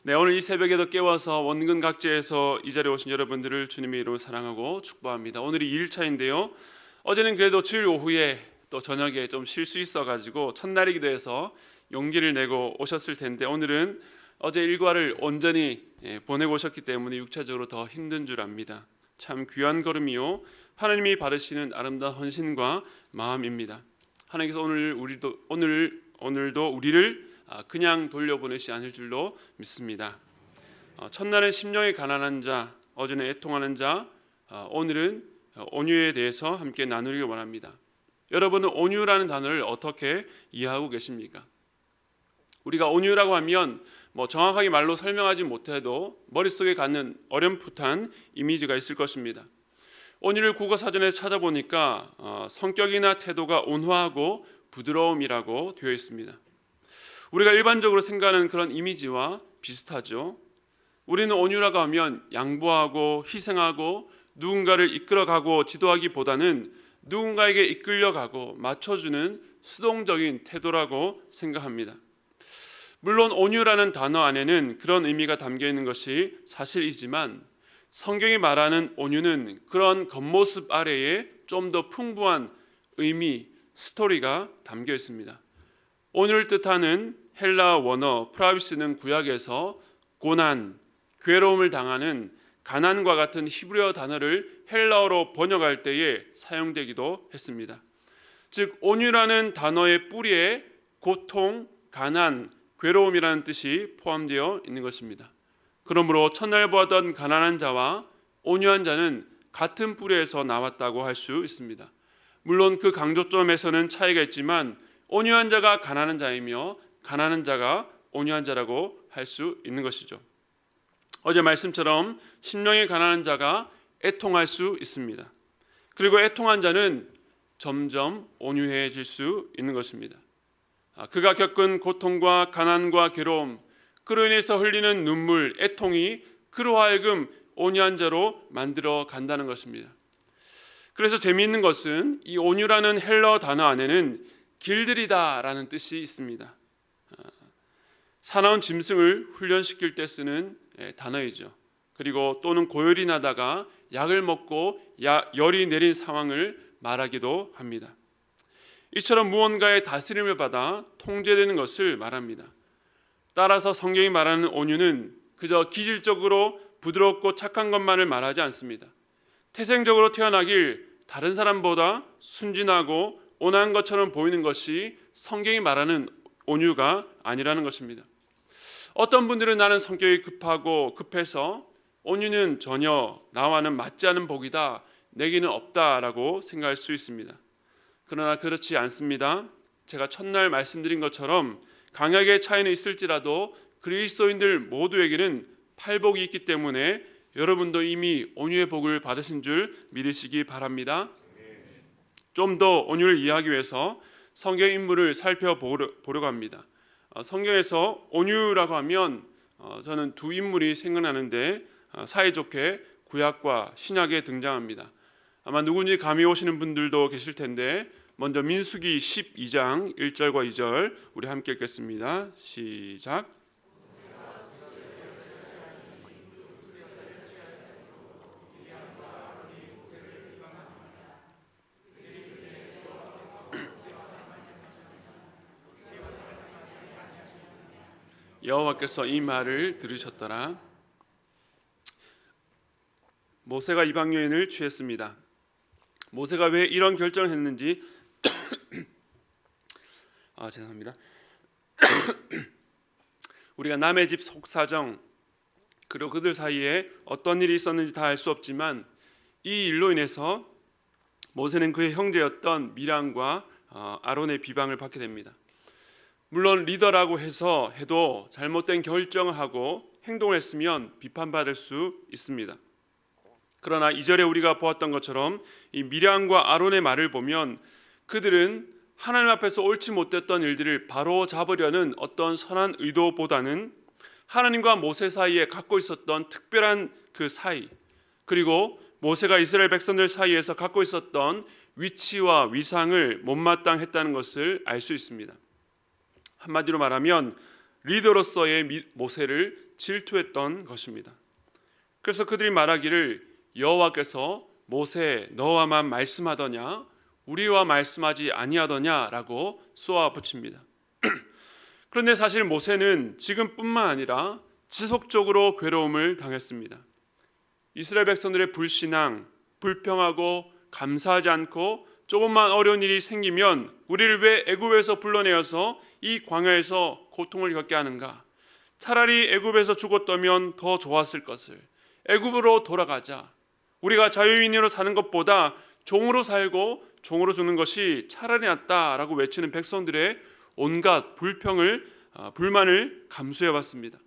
네, 오늘 이 새벽에도 깨워서 원근 각지에서 이 자리에 오신 여러분들을 주님의 이름으로 사랑하고 축복합니다. 오늘이 2일차인데요. 어제는 그래도 주일 오후에 또 저녁에 좀 쉴 수 있어가지고 첫날이기도 해서 용기를 내고 오셨을 텐데, 오늘은 어제 일과를 온전히 보내고 오셨기 때문에 육체적으로 더 힘든 줄 압니다. 참 귀한 걸음이요, 하나님이 받으시는 아름다운 헌신과 마음입니다. 하나님께서 오늘도 우리를 그냥 돌려보내지 않을 줄로 믿습니다. 첫날은 심령이 가난한 자, 어제는 애통하는 자, 오늘은 온유에 대해서 함께 나누기 원합니다. 여러분은 온유라는 단어를 어떻게 이해하고 계십니까? 우리가 온유라고 하면 정확하게 말로 설명하지 못해도 머릿속에 갖는 어렴풋한 이미지가 있을 것입니다. 온유를 국어사전에서 찾아보니까 성격이나 태도가 온화하고 부드러움이라고 되어 있습니다. 우리가 일반적으로 생각하는 그런 이미지와 비슷하죠. 우리는 온유라고 하면 양보하고 희생하고 누군가를 이끌어가고 지도하기보다는 누군가에게 이끌려가고 맞춰주는 수동적인 태도라고 생각합니다. 물론 온유라는 단어 안에는 그런 의미가 담겨 있는 것이 사실이지만, 성경이 말하는 온유는 그런 겉모습 아래에 좀 더 풍부한 의미, 스토리가 담겨 있습니다. 온유를 뜻하는 헬라 원어 프라비스는 구약에서 고난, 괴로움을 당하는 가난과 같은 히브리어 단어를 헬라어로 번역할 때에 사용되기도 했습니다. 즉, 온유라는 단어의 뿌리에 고통, 가난, 괴로움이라는 뜻이 포함되어 있는 것입니다. 그러므로 첫날 보았던 가난한 자와 온유한 자는 같은 뿌리에서 나왔다고 할 수 있습니다. 물론 그 강조점에서는 차이가 있지만 온유한 자가 가난한 자이며 가난한 자가 온유한 자라고 할 수 있는 것이죠. 어제 말씀처럼 심령이 가난한 자가 애통할 수 있습니다. 그리고 애통한 자는 점점 온유해질 수 있는 것입니다. 그가 겪은 고통과 가난과 괴로움, 그로 인해서 흘리는 눈물, 애통이 그로 하여금 온유한 자로 만들어 간다는 것입니다. 그래서 재미있는 것은 이 온유라는 헬라어 단어 안에는 길들이다라는 뜻이 있습니다. 사나운 짐승을 훈련시킬 때 쓰는 단어이죠. 그리고 또는 고열이 나다가 약을 먹고 열이 내린 상황을 말하기도 합니다. 이처럼 무언가의 다스림을 받아 통제되는 것을 말합니다. 따라서 성경이 말하는 온유는 그저 기질적으로 부드럽고 착한 것만을 말하지 않습니다. 태생적으로 태어나길 다른 사람보다 순진하고 온화한 것처럼 보이는 것이 성경이 말하는 온유가 아니라는 것입니다. 어떤 분들은 나는 성격이 급해서 온유는 전혀 나와는 맞지 않은 복이다, 내게는 없다라고 생각할 수 있습니다. 그러나 그렇지 않습니다. 제가 첫날 말씀드린 것처럼 강약의 차이는 있을지라도 그리스도인들 모두에게는 팔복이 있기 때문에 여러분도 이미 온유의 복을 받으신 줄 믿으시기 바랍니다. 좀 더 온유를 이해하기 위해서 성경 인물을 살펴보려고 합니다. 성경에서 온유라고 하면 저는 두 인물이 생각나는데 사이좋게 구약과 신약에 등장합니다. 아마 누군지 감이 오시는 분들도 계실 텐데, 먼저 민수기 12장 1절과 2절 우리 함께 읽겠습니다. 시작. 여호와께서 이 말을 들으셨더라. 모세가 이방 여인을 취했습니다. 모세가 왜 이런 결정을 했는지 죄송합니다. 우리가 남의 집 속사정, 그리고 그들 사이에 어떤 일이 있었는지 다 알 수 없지만, 이 일로 인해서 모세는 그의 형제였던 미람과 아론의 비방을 받게 됩니다. 물론 리더라고 해도 잘못된 결정을 하고 행동을 했으면 비판받을 수 있습니다. 그러나 2절에 우리가 보았던 것처럼 이 미람과 아론의 말을 보면 그들은 하나님 앞에서 옳지 못했던 일들을 바로 잡으려는 어떤 선한 의도보다는 하나님과 모세 사이에 갖고 있었던 특별한 그 사이, 그리고 모세가 이스라엘 백성들 사이에서 갖고 있었던 위치와 위상을 못마땅했다는 것을 알 수 있습니다. 한마디로 말하면 리더로서의 모세를 질투했던 것입니다. 그래서 그들이 말하기를 여호와께서 모세 너와만 말씀하더냐 우리와 말씀하지 아니하더냐라고 쏘아붙입니다. 그런데 사실 모세는 지금뿐만 아니라 지속적으로 괴로움을 당했습니다. 이스라엘 백성들의 불신앙, 불평하고 감사하지 않고 조금만 어려운 일이 생기면 우리를 왜 애굽에서 불러내어서 이 광야에서 고통을 겪게 하는가? 차라리 애굽에서 죽었다면 더 좋았을 것을. 애굽으로 돌아가자. 우리가 자유인으로 사는 것보다 종으로 살고 종으로 죽는 것이 차라리 낫다라고 외치는 백성들의 온갖 불만을 감수해봤습니다.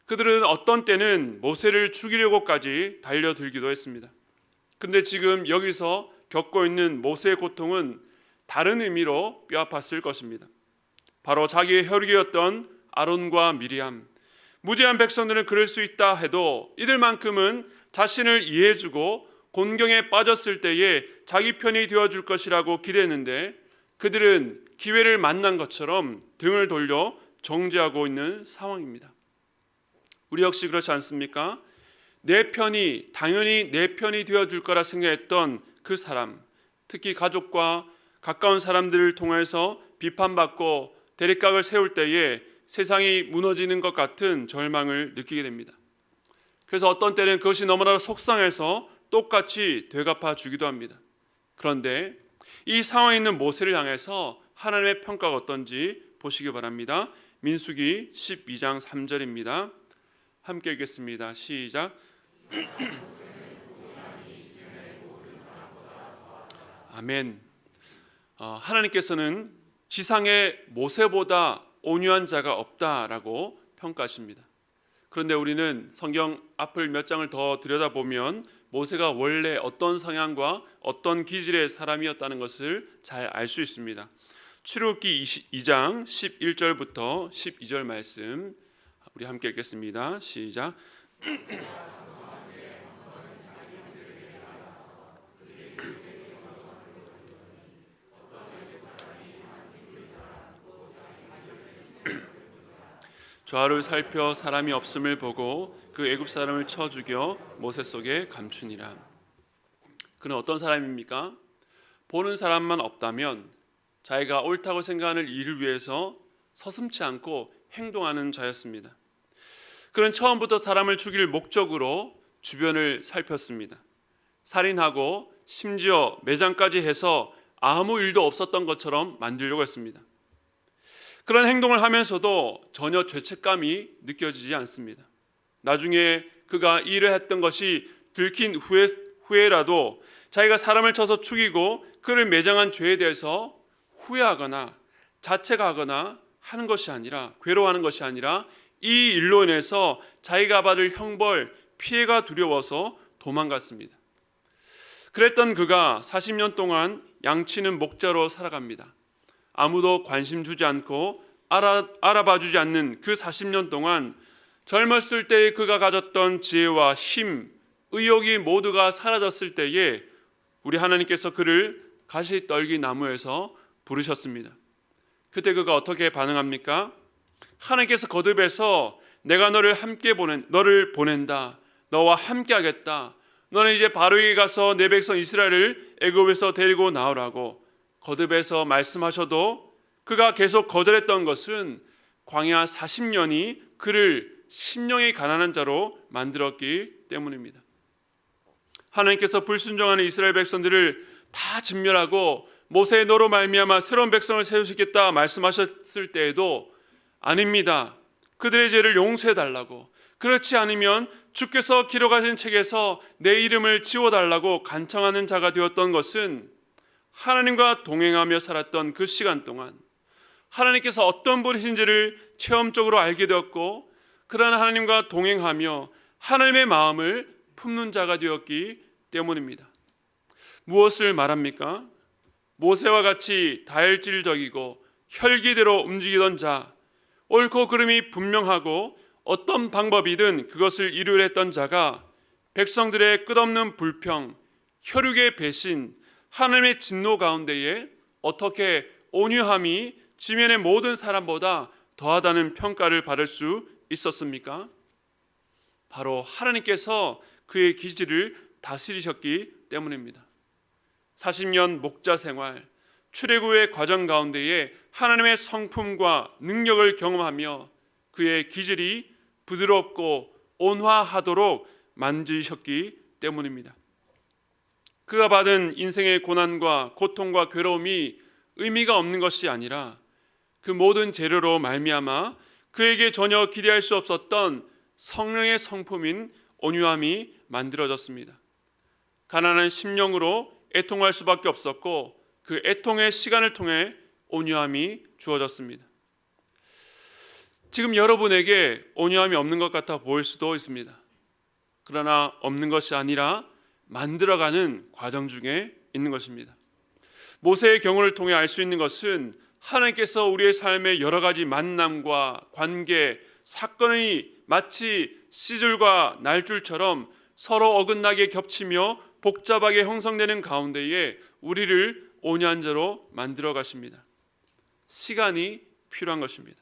그들은 어떤 때는 모세를 죽이려고까지 달려들기도 했습니다. 그런데 지금 여기서 겪고 있는 모세의 고통은 다른 의미로 뼈아팠을 것입니다. 바로 자기의 혈육이었던 아론과 미리암, 무죄한 백성들은 그럴 수 있다 해도 이들만큼은 자신을 이해해주고 곤경에 빠졌을 때에 자기 편이 되어줄 것이라고 기대했는데 그들은 기회를 만난 것처럼 등을 돌려 정죄하고 있는 상황입니다. 우리 역시 그렇지 않습니까? 당연히 내 편이 되어줄 거라 생각했던 그 사람, 특히 가족과 가까운 사람들을 통해서 비판받고 대립각을 세울 때에 세상이 무너지는 것 같은 절망을 느끼게 됩니다. 그래서 어떤 때는 그것이 너무나 속상해서 똑같이 되갚아 주기도 합니다. 그런데 이 상황에 있는 모세를 향해서 하나님의 평가가 어떤지 보시기 바랍니다. 민수기 12장 3절입니다. 함께 읽겠습니다. 시작. 아멘. 하나님께서는 지상에 모세보다 온유한 자가 없다라고 평가하십니다. 그런데 우리는 성경 앞을 몇 장을 더 들여다보면 모세가 원래 어떤 성향과 어떤 기질의 사람이었다는 것을 잘 알 수 있습니다. 출애굽기 2장 11절부터 12절 말씀 우리 함께 읽겠습니다. 시작. 좌우를 살펴 사람이 없음을 보고 그 애굽 사람을 쳐 죽여 모세 속에 감추니라. 그는 어떤 사람입니까? 보는 사람만 없다면 자기가 옳다고 생각하는 일을 위해서 서슴지 않고 행동하는 자였습니다. 그는 처음부터 사람을 죽일 목적으로 주변을 살폈습니다. 살인하고 심지어 매장까지 해서 아무 일도 없었던 것처럼 만들려고 했습니다. 그런 행동을 하면서도 전혀 죄책감이 느껴지지 않습니다. 나중에 그가 일을 했던 것이 들킨 후에라도 자기가 사람을 쳐서 죽이고 그를 매장한 죄에 대해서 후회하거나 자책하거나 하는 것이 아니라 괴로워하는 것이 아니라 이 일로 인해서 자기가 받을 형벌, 피해가 두려워서 도망갔습니다. 그랬던 그가 40년 동안 양치는 목자로 살아갑니다. 아무도 관심 주지 않고 알아봐 주지 않는 그 40년 동안 젊었을 때에 그가 가졌던 지혜와 힘, 의욕이 모두가 사라졌을 때에 우리 하나님께서 그를 가시떨기 나무에서 부르셨습니다. 그때 그가 어떻게 반응합니까? 하나님께서 거듭해서 내가 너를 보낸다. 너와 함께 하겠다. 너는 이제 바로에게 가서 내 백성 이스라엘을 애굽에서 데리고 나오라고 거듭해서 말씀하셔도 그가 계속 거절했던 것은 광야 40년이 그를 심령이 가난한 자로 만들었기 때문입니다. 하나님께서 불순종하는 이스라엘 백성들을 다 진멸하고 모세의 너로 말미암아 새로운 백성을 세우시겠다 말씀하셨을 때에도 아닙니다. 그들의 죄를 용서해달라고, 그렇지 않으면 주께서 기록하신 책에서 내 이름을 지워달라고 간청하는 자가 되었던 것은 하나님과 동행하며 살았던 그 시간 동안 하나님께서 어떤 분이신지를 체험적으로 알게 되었고 그러한 하나님과 동행하며 하나님의 마음을 품는 자가 되었기 때문입니다. 무엇을 말합니까? 모세와 같이 다혈질적이고 혈기대로 움직이던 자, 옳고 그름이 분명하고 어떤 방법이든 그것을 이루려 했던 자가 백성들의 끝없는 불평, 혈육의 배신, 하나님의 진노 가운데에 어떻게 온유함이 지면의 모든 사람보다 더하다는 평가를 받을 수 있었습니까? 바로 하나님께서 그의 기질을 다스리셨기 때문입니다. 40년 목자 생활, 출애굽의 과정 가운데에 하나님의 성품과 능력을 경험하며 그의 기질이 부드럽고 온화하도록 만지셨기 때문입니다. 그가 받은 인생의 고난과 고통과 괴로움이 의미가 없는 것이 아니라 그 모든 재료로 말미암아 그에게 전혀 기대할 수 없었던 성령의 성품인 온유함이 만들어졌습니다. 가난한 심령으로 애통할 수밖에 없었고 그 애통의 시간을 통해 온유함이 주어졌습니다. 지금 여러분에게 온유함이 없는 것 같아 보일 수도 있습니다. 그러나 없는 것이 아니라 만들어가는 과정 중에 있는 것입니다. 모세의 경우를 통해 알 수 있는 것은 하나님께서 우리의 삶의 여러 가지 만남과 관계, 사건이 마치 시줄과 날줄처럼 서로 어긋나게 겹치며 복잡하게 형성되는 가운데에 우리를 온유한 자로 만들어 가십니다. 시간이 필요한 것입니다.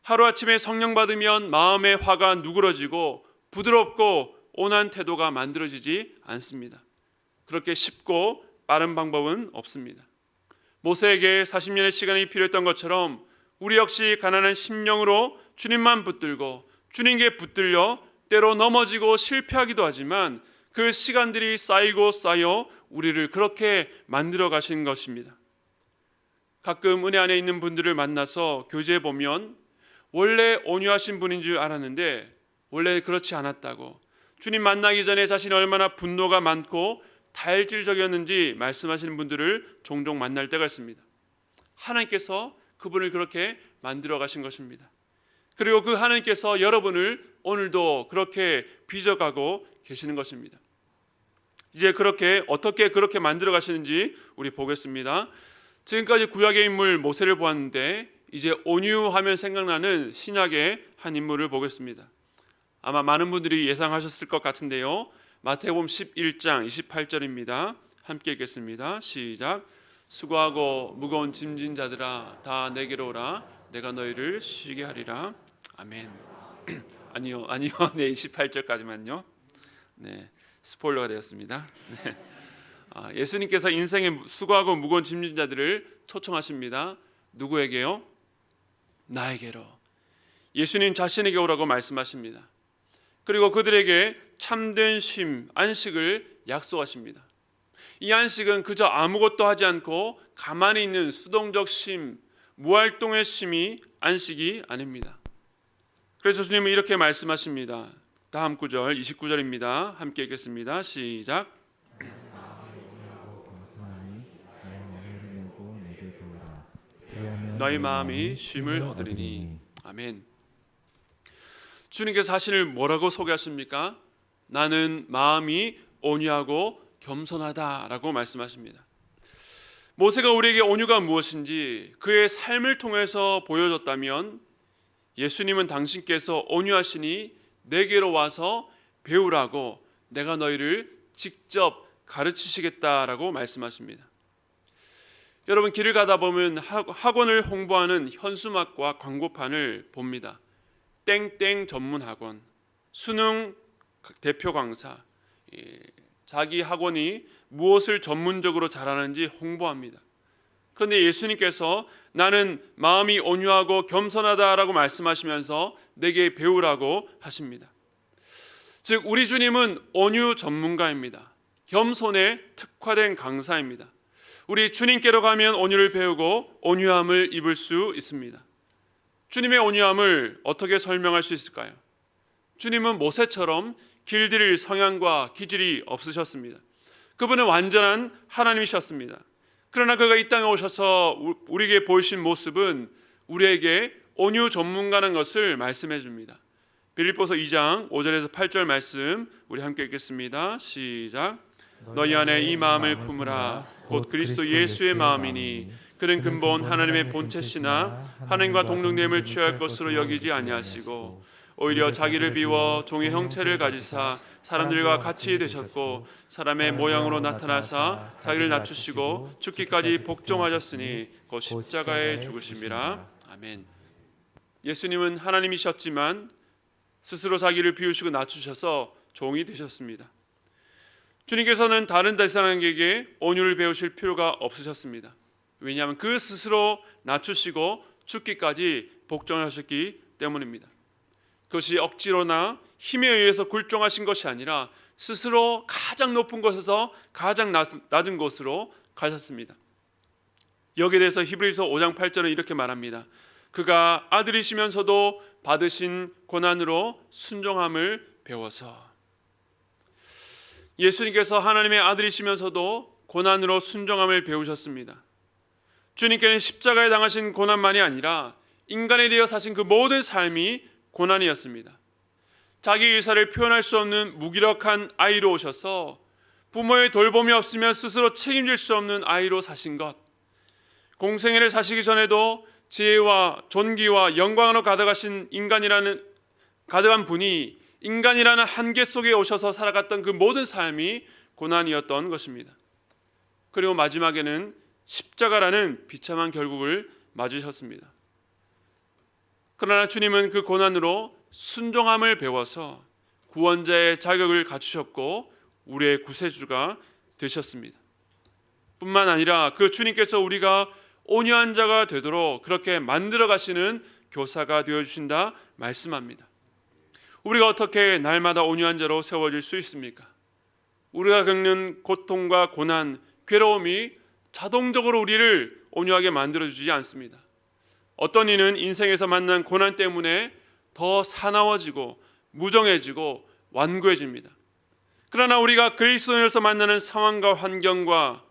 하루아침에 성령 받으면 마음의 화가 누그러지고 부드럽고 온화한 태도가 만들어지지 않습니다. 그렇게 쉽고 빠른 방법은 없습니다. 모세에게 40년의 시간이 필요했던 것처럼 우리 역시 가난한 심령으로 주님만 붙들고 주님께 붙들려 때로 넘어지고 실패하기도 하지만 그 시간들이 쌓이고 쌓여 우리를 그렇게 만들어 가신 것입니다. 가끔 은혜 안에 있는 분들을 만나서 교제해 보면 원래 온유하신 분인 줄 알았는데 원래 그렇지 않았다고, 주님 만나기 전에 자신이 얼마나 분노가 많고 다혈질적이었는지 말씀하시는 분들을 종종 만날 때가 있습니다. 하나님께서 그분을 그렇게 만들어 가신 것입니다. 그리고 그 하나님께서 여러분을 오늘도 그렇게 빚어가고 계시는 것입니다. 이제 어떻게 그렇게 만들어 가시는지 우리 보겠습니다. 지금까지 구약의 인물 모세를 보았는데 이제 온유하면 생각나는 신약의 한 인물을 보겠습니다. 아마 많은 분들이 예상하셨을 것 같은데요. 마태복음 11장 28절입니다. 함께 읽겠습니다. 시작. 수고하고 무거운 짐진 자들아 다 내게로 오라. 내가 너희를 쉬게 하리라. 아멘. 아니요. 네, 28절까지만요. 네, 스포일러가 되었습니다. 네. 예수님께서 인생에 수고하고 무거운 짐진 자들을 초청하십니다. 누구에게요? 나에게로. 예수님 자신에게 오라고 말씀하십니다. 그리고 그들에게 참된 쉼, 안식을 약속하십니다. 이 안식은 그저 아무것도 하지 않고 가만히 있는 수동적 쉼, 무활동의 쉼이 안식이 아닙니다. 그래서 주님은 이렇게 말씀하십니다. 다음 구절 29절입니다. 함께 읽겠습니다. 시작. 너희 마음이 쉼을 얻으리니. 아멘. 주님께서 자신을 뭐라고 소개하십니까? 나는 마음이 온유하고 겸손하다라고 말씀하십니다. 모세가 우리에게 온유가 무엇인지 그의 삶을 통해서 보여줬다면 예수님은 당신께서 온유하시니 내게로 와서 배우라고 내가 너희를 직접 가르치시겠다라고 말씀하십니다. 여러분, 길을 가다 보면 학원을 홍보하는 현수막과 광고판을 봅니다. 땡땡 전문 학원, 수능 대표 강사, 자기 학원이 무엇을 전문적으로 잘하는지 홍보합니다. 그런데 예수님께서 나는 마음이 온유하고 겸손하다라고 말씀하시면서 내게 배우라고 하십니다. 즉 우리 주님은 온유 전문가입니다. 겸손에 특화된 강사입니다. 우리 주님께로 가면 온유를 배우고 온유함을 입을 수 있습니다. 주님의 온유함을 어떻게 설명할 수 있을까요? 주님은 모세처럼 길들일 성향과 기질이 없으셨습니다. 그분은 완전한 하나님이셨습니다. 그러나 그가 이 땅에 오셔서 우리에게 보이신 모습은 우리에게 온유 전문가라는 것을 말씀해 줍니다. 빌립보서 2장 5절에서 8절 말씀 우리 함께 읽겠습니다. 시작. 너희 안에 이 마음을 품으라. 곧 그리스도 예수의 마음이니 그는 근본 하나님의 본체시나 하나님과 동등됨을 취할 것으로 여기지 아니하시고 오히려 자기를 비워 종의 형체를 가지사 사람들과 같이 되셨고 사람의 모양으로 나타나사 자기를 낮추시고 죽기까지 복종하셨으니 곧 십자가에 죽으심이라. 아멘. 예수님은 하나님이셨지만 스스로 자기를 비우시고 낮추셔서 종이 되셨습니다. 주님께서는 다른 대상에게 온유를 배우실 필요가 없으셨습니다. 왜냐하면 그 스스로 낮추시고 죽기까지 복종하셨기 때문입니다. 그것이 억지로나 힘에 의해서 굴종하신 것이 아니라 스스로 가장 높은 곳에서 가장 낮은 곳으로 가셨습니다. 여기에 대해서 히브리서 5장 8절은 이렇게 말합니다. 그가 아들이시면서도 받으신 고난으로 순종함을 배워서. 예수님께서 하나님의 아들이시면서도 고난으로 순종함을 배우셨습니다. 주님께는 십자가에 당하신 고난만이 아니라 인간에 대해 사신 그 모든 삶이 고난이었습니다. 자기 의사를 표현할 수 없는 무기력한 아이로 오셔서 부모의 돌봄이 없으면 스스로 책임질 수 없는 아이로 사신 것, 공생애를 사시기 전에도 지혜와 존귀와 영광으로 가득한 분이 인간이라는 한계 속에 오셔서 살아갔던 그 모든 삶이 고난이었던 것입니다. 그리고 마지막에는 십자가라는 비참한 결국을 맞으셨습니다. 그러나 주님은 그 고난으로 순종함을 배워서 구원자의 자격을 갖추셨고 우리의 구세주가 되셨습니다. 뿐만 아니라 그 주님께서 우리가 온유한 자가 되도록 그렇게 만들어 가시는 교사가 되어주신다 말씀합니다. 우리가 어떻게 날마다 온유한 자로 세워질 수 있습니까? 우리가 겪는 고통과 고난, 괴로움이 자동적으로 우리를 온유하게 만들어주지 않습니다. 어떤 이는 인생에서 만난 고난 때문에 더 사나워지고 무정해지고 완고해집니다. 그러나 우리가 그리스도인으로서 만나는 상황과 환경과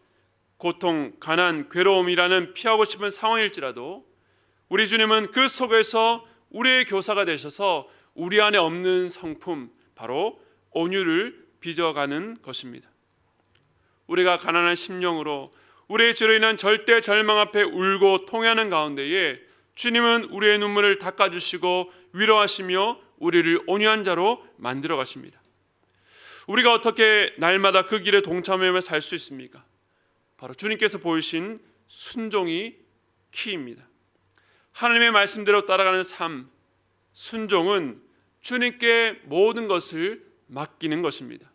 고통, 가난, 괴로움이라는 피하고 싶은 상황일지라도 우리 주님은 그 속에서 우리의 교사가 되셔서 우리 안에 없는 성품, 바로 온유를 빚어가는 것입니다. 우리가 가난한 심령으로 우리의 죄로 인한 절대 절망 앞에 울고 통회하는 가운데에 주님은 우리의 눈물을 닦아주시고 위로하시며 우리를 온유한 자로 만들어 가십니다. 우리가 어떻게 날마다 그 길에 동참하며 살 수 있습니까? 바로 주님께서 보이신 순종이 키입니다. 하나님의 말씀대로 따라가는 삶, 순종은 주님께 모든 것을 맡기는 것입니다.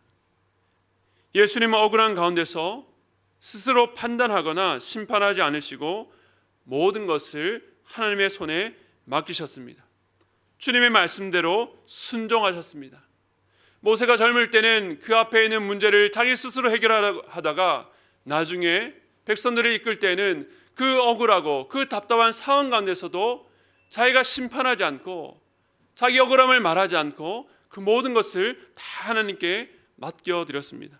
예수님은 억울한 가운데서 스스로 판단하거나 심판하지 않으시고 모든 것을 하나님의 손에 맡기셨습니다. 주님의 말씀대로 순종하셨습니다. 모세가 젊을 때는 그 앞에 있는 문제를 자기 스스로 해결하다가 나중에 백성들을 이끌 때는 그 억울하고 그 답답한 상황 가운데서도 자기가 심판하지 않고 자기 억울함을 말하지 않고 그 모든 것을 다 하나님께 맡겨드렸습니다.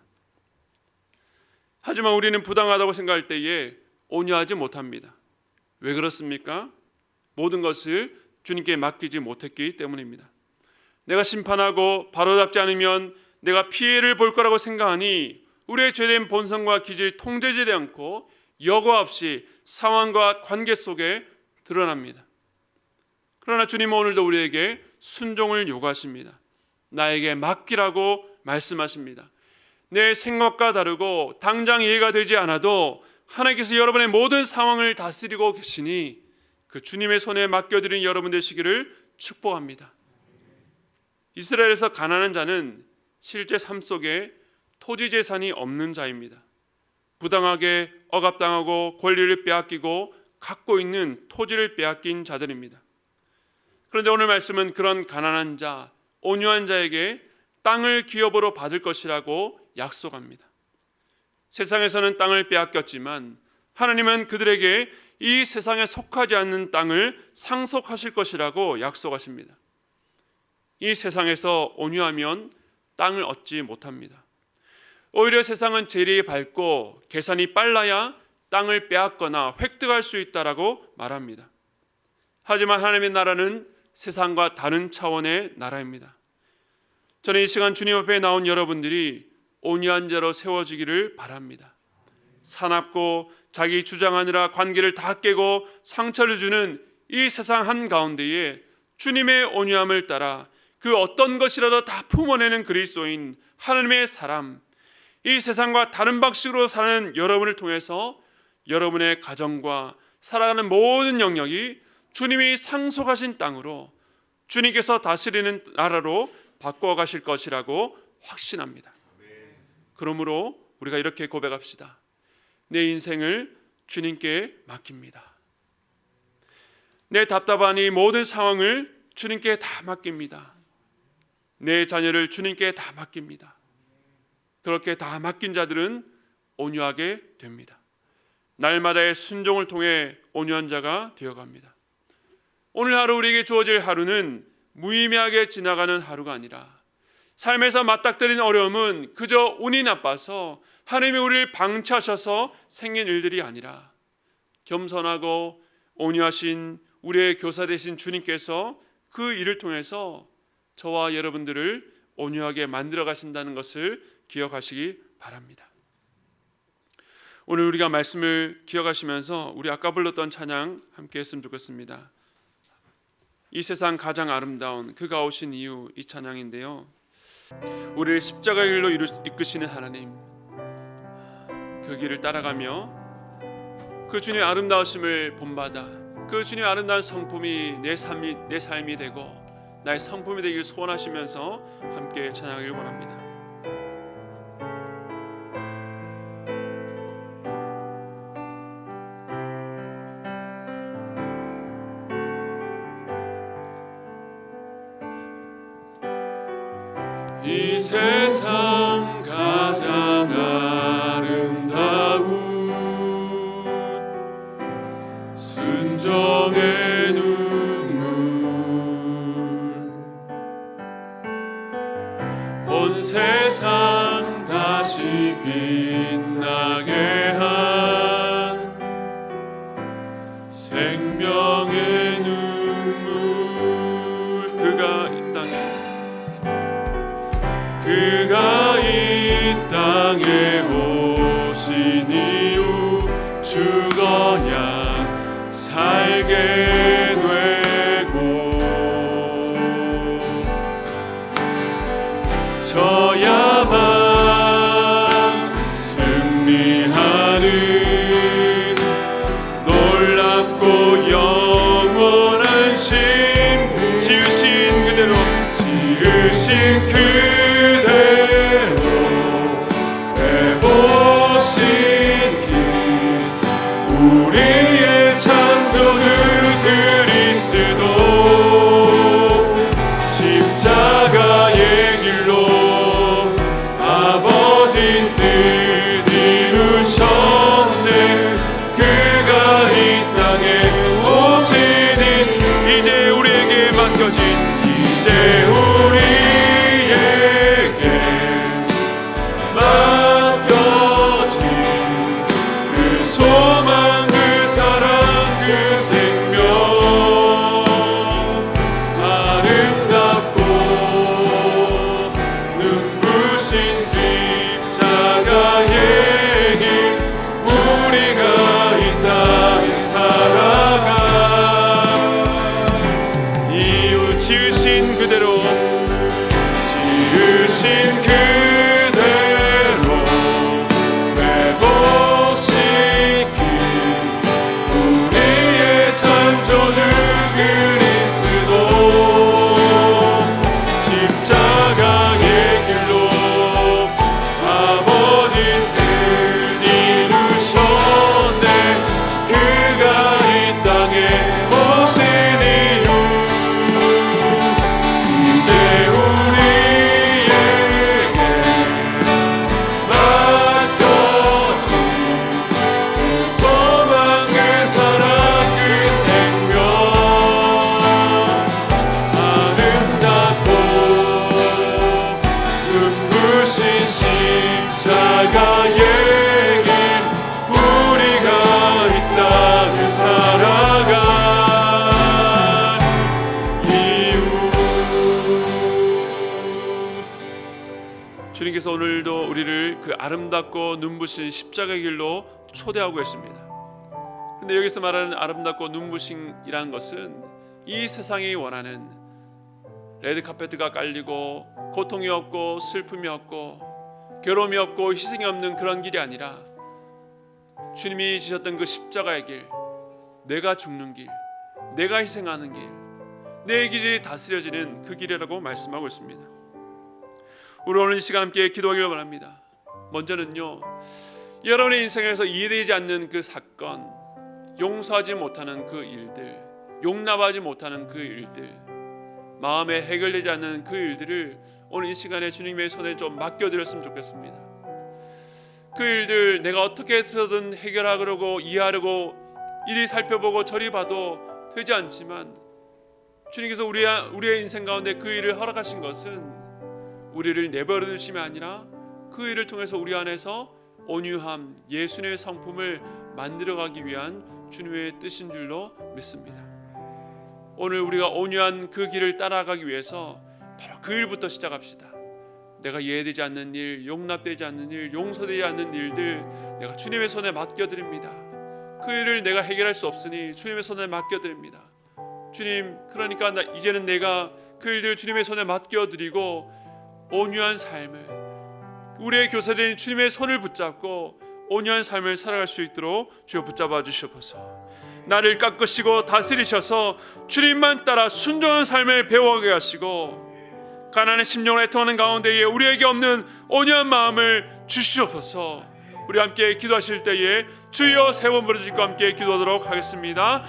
하지만 우리는 부당하다고 생각할 때에 온유하지 못합니다. 왜 그렇습니까? 모든 것을 주님께 맡기지 못했기 때문입니다. 내가 심판하고 바로잡지 않으면 내가 피해를 볼 거라고 생각하니 우리의 죄된 본성과 기질이 통제되지 않고 여과 없이 상황과 관계 속에 드러납니다. 그러나 주님은 오늘도 우리에게 순종을 요구하십니다. 나에게 맡기라고 말씀하십니다. 내 생각과 다르고 당장 이해가 되지 않아도 하나님께서 여러분의 모든 상황을 다스리고 계시니 그 주님의 손에 맡겨드린 여러분 되시기를 축복합니다. 이스라엘에서 가난한 자는 실제 삶 속에 토지 재산이 없는 자입니다. 부당하게 억압당하고 권리를 빼앗기고 갖고 있는 토지를 빼앗긴 자들입니다. 그런데 오늘 말씀은 그런 가난한 자, 온유한 자에게 땅을 기업으로 받을 것이라고 약속합니다. 세상에서는 땅을 빼앗겼지만 하나님은 그들에게 이 세상에 속하지 않는 땅을 상속하실 것이라고 약속하십니다. 이 세상에서 온유하면 땅을 얻지 못합니다. 오히려 세상은 재리에 밝고 계산이 빨라야 땅을 빼앗거나 획득할 수 있다라고 말합니다. 하지만 하나님의 나라는 세상과 다른 차원의 나라입니다. 저는 이 시간 주님 앞에 나온 여러분들이 온유한 자로 세워지기를 바랍니다. 사납고 자기 주장하느라 관계를 다 깨고 상처를 주는 이 세상 한가운데에 주님의 온유함을 따라 그 어떤 것이라도 다 품어내는 그리스도인 하나님의 사람, 이 세상과 다른 방식으로 사는 여러분을 통해서 여러분의 가정과 살아가는 모든 영역이 주님이 상속하신 땅으로 주님께서 다스리는 나라로 바꿔가실 것이라고 확신합니다. 그러므로 우리가 이렇게 고백합시다. 내 인생을 주님께 맡깁니다. 내 답답한 이 모든 상황을 주님께 다 맡깁니다. 내 자녀를 주님께 다 맡깁니다. 그렇게 다 맡긴 자들은 온유하게 됩니다. 날마다의 순종을 통해 온유한 자가 되어갑니다. 오늘 하루 우리에게 주어질 하루는 무의미하게 지나가는 하루가 아니라 삶에서 맞닥뜨린 어려움은 그저 운이 나빠서 하나님이 우리를 방치하셔서 생긴 일들이 아니라 겸손하고 온유하신 우리의 교사 되신 주님께서 그 일을 통해서 저와 여러분들을 온유하게 만들어 가신다는 것을 기억하시기 바랍니다. 오늘 우리가 말씀을 기억하시면서 우리 아까 불렀던 찬양 함께 했으면 좋겠습니다. 이 세상 가장 아름다운 그가 오신 이유, 이 찬양인데요, 우리를 십자가의 길로 이끄시는 하나님, 그 길을 따라가며 그 주님의 아름다우심을 본받아 그 주님의 아름다운 성품이 내 삶이 되고 나의 성품이 되기를 소원하시면서 함께 찬양하길 원합니다. 이 세상 가장 아름다운 순종의 눈물, 온 세상 다시 빛나게 한 생명의 눈물, 그가 이 땅에 오신 이후 죽어야 살게 되고 져야만 승리하는 놀랍고 영원한 신, 지으신 그대로 우리의 창조주 그리스도 십자가의 길로 아버지 뜻 이루셨네. 그가 이 땅에 오시니 이제 우리에게 맡겨진 이제 우리에게 맡겨진 그 소망, 그 사랑, 그 생명, 아름답고 눈부신 십자가의 길, 우리가 이 땅에 살아가 이유 지으신 그대로 회복시킨 우리의 창조주 그리스도 십자가의 길로 아버지 뜻 이루셨네. 그가 이 땅에 오신 이유 이제 우리에게 맡겨진 그 소망, 그 사랑, 그 생명, 아름답고 눈부신 십자가의 길, 우리가 이 땅을 살아간 이유. 주님께서 오늘도 우리를 그 아름답고 눈부신 십자가의 길로 초대하고 계십니다. 근데 여기서 말하는 아름답고 눈부신이라는 것은 이 세상이 원하는 레드카페트가 깔리고 고통이 없고 슬픔이 없고 괴로움이 없고 희생이 없는 그런 길이 아니라 주님이 지셨던 그 십자가의 길, 내가 죽는 길, 내가 희생하는 길, 내 기질이 다스려지는 그 길이라고 말씀하고 있습니다. 우리 오늘 이 시간 함께 기도하기를 바랍니다. 먼저는요, 여러분의 인생에서 이해되지 않는 그 사건, 용서하지 못하는 그 일들, 용납하지 못하는 그 일들, 마음에 해결되지 않는 그 일들을 오늘 이 시간에 주님의 손에 좀 맡겨드렸으면 좋겠습니다. 그 일들 내가 어떻게 해서든 해결하려고 이해하려고 이리 살펴보고 저리 봐도 되지 않지만 주님께서 우리의 인생 가운데 그 일을 허락하신 것은 우리를 내버려 두심이 아니라 그 일을 통해서 우리 안에서 온유함, 예수님의 성품을 만들어가기 위한 주님의 뜻인 줄로 믿습니다. 오늘 우리가 온유한 그 길을 따라가기 위해서 바로 그 일부터 시작합시다. 내가 이해되지 않는 일, 용납되지 않는 일, 용서되지 않는 일들 내가 주님의 손에 맡겨드립니다. 그 일을 내가 해결할 수 없으니 주님의 손에 맡겨드립니다. 주님, 그러니까 이제는 내가 그 일들을 주님의 손에 맡겨드리고 온유한 삶을, 우리의 교사된 주님의 손을 붙잡고 온유한 삶을 살아갈 수 있도록 주여 붙잡아 주시옵소서. 나를 깎으시고 다스리셔서 주님만 따라 순종한 삶을 배워가게 하시고 가난의 심령을 애통하는 가운데에 우리에게 없는 온유한 마음을 주시옵소서. 우리 함께 기도하실 때에 주여 세 번 부르짖고 함께 기도하도록 하겠습니다.